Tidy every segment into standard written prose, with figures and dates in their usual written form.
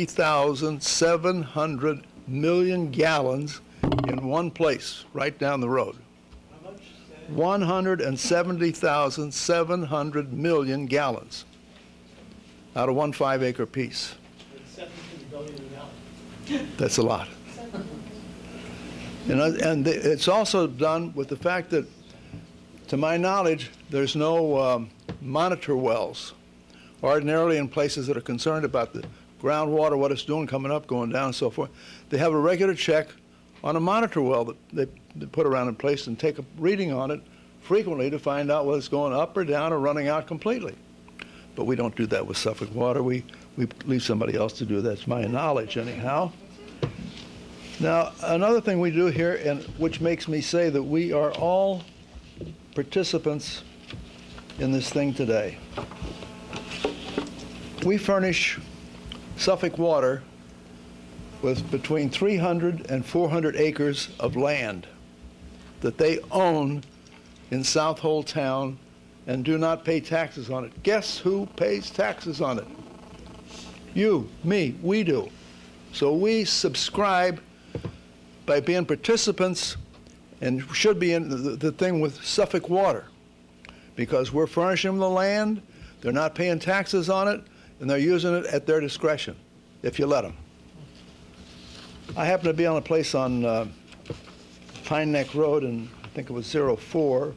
170,700 million gallons in one place, right down the road. How much? 170,700 million gallons out of one 5-acre piece. 17 billion gallons. That's a lot. And it's also done with the fact that, to my knowledge, there's no monitor wells. Ordinarily, in places that are concerned about the groundwater, what it's doing, coming up, going down, and so forth, they have a regular check on a monitor well that they put around in place and take a reading on it frequently to find out whether it's going up or down or running out completely. But we don't do that with Suffolk Water. We leave somebody else to do that. That's my knowledge, anyhow. Now, another thing we do here, and which makes me say that we are all participants in this thing today. We furnish Suffolk Water with between 300 and 400 acres of land that they own in Southold Town and do not pay taxes on it. Guess who pays taxes on it? You, me, we do. So we subscribe by being participants and should be in the thing with Suffolk Water, because we're furnishing them the land, they're not paying taxes on it, and they're using it at their discretion, if you let them. I happen to be on a place on Pine Neck Road, and I think it was 04,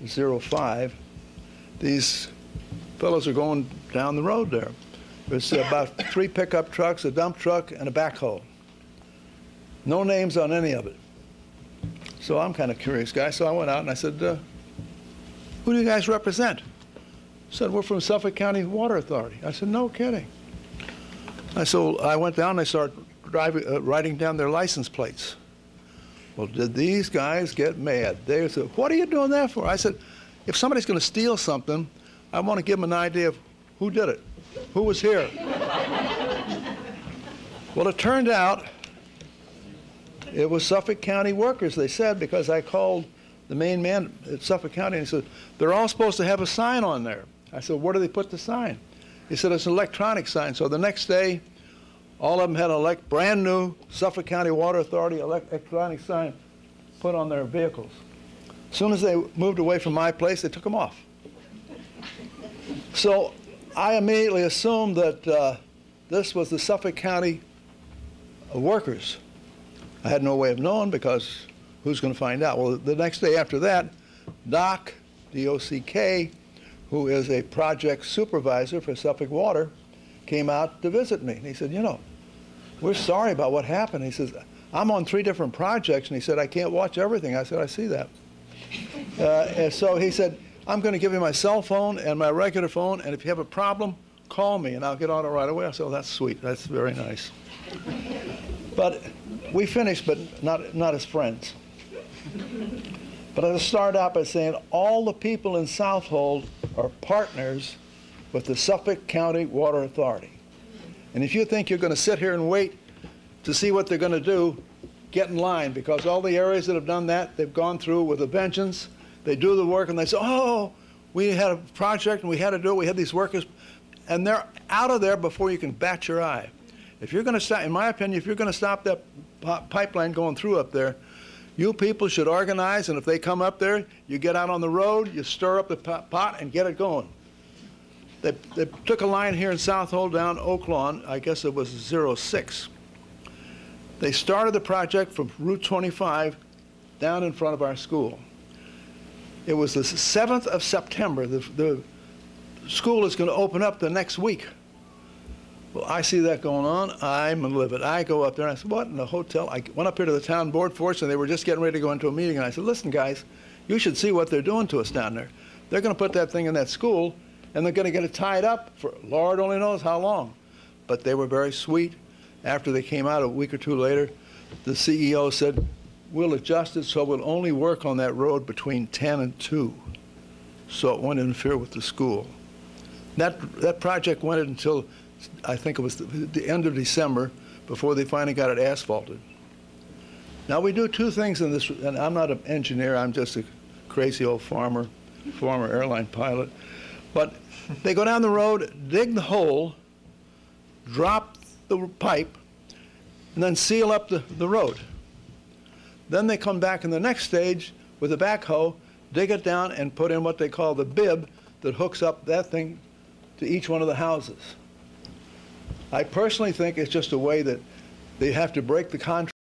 05. These fellows are going down the road there. There's about 3 pickup trucks, a dump truck, and a backhoe. No names on any of it. So I'm kind of curious guy, so I went out and I said, who do you guys represent? Said, we're from Suffolk County Water Authority. I said, no kidding. So I went down and I started writing down their license plates. Well, did these guys get mad? They said, what are you doing that for? I said, if somebody's going to steal something, I want to give them an idea of who did it, who was here. Well, it turned out it was Suffolk County workers, they said, because I called the main man at Suffolk County and he said, they're all supposed to have a sign on there. I said, where do they put the sign? He said, it's an electronic sign. So the next day, all of them had a brand new Suffolk County Water Authority electronic sign put on their vehicles. As soon as they moved away from my place, they took them off. So I immediately assumed that this was the Suffolk County workers. I had no way of knowing because who's going to find out? Well, the next day after that, Doc, D-O-C-K, who is a project supervisor for Suffolk Water, came out to visit me. And he said, you know, we're sorry about what happened. He says, I'm on 3 different projects. And he said, I can't watch everything. I said, I see that. And so he said, I'm going to give you my cell phone and my regular phone, and if you have a problem, call me, and I'll get on it right away. I said, oh, that's sweet. That's very nice. But we finished, but not as friends. But I'll start out by saying all the people in Southold are partners with the Suffolk County Water Authority. And if you think you're going to sit here and wait to see what they're going to do, get in line, because all the areas that have done that, they've gone through with a vengeance. They do the work and they say, oh, we had a project and we had to do it, we had these workers, and they're out of there before you can bat your eye. If you're going to stop, in my opinion, if you're going to stop that pipeline going through up there, you people should organize, and if they come up there, you get out on the road, you stir up the pot and get it going. They took a line here in Southold down Oak Lawn, I guess it was 06. They started the project from Route 25 down in front of our school. It was the 7th of September. The school is going to open up the next week. Well, I see that going on. I'm livid. I go up there and I said, what in the hotel? I went up here to the town board. Fortunately, they were just getting ready to go into a meeting. And I said, listen, guys, you should see what they're doing to us down there. They're going to put that thing in that school, and they're going to get it tied up for Lord only knows how long. But they were very sweet. After they came out a week or 2 later, the CEO said, we'll adjust it so we'll only work on that road between 10 and 2, so it won't interfere with the school. That project went until, I think it was the end of December, before they finally got it asphalted. Now we do 2 things in this, and I'm not an engineer, I'm just a crazy old former airline pilot. But they go down the road, dig the hole, drop the pipe and then seal up the road. Then they come back in the next stage with a backhoe, dig it down, and put in what they call the bib that hooks up that thing to each one of the houses. I personally think it's just a way that they have to break the contract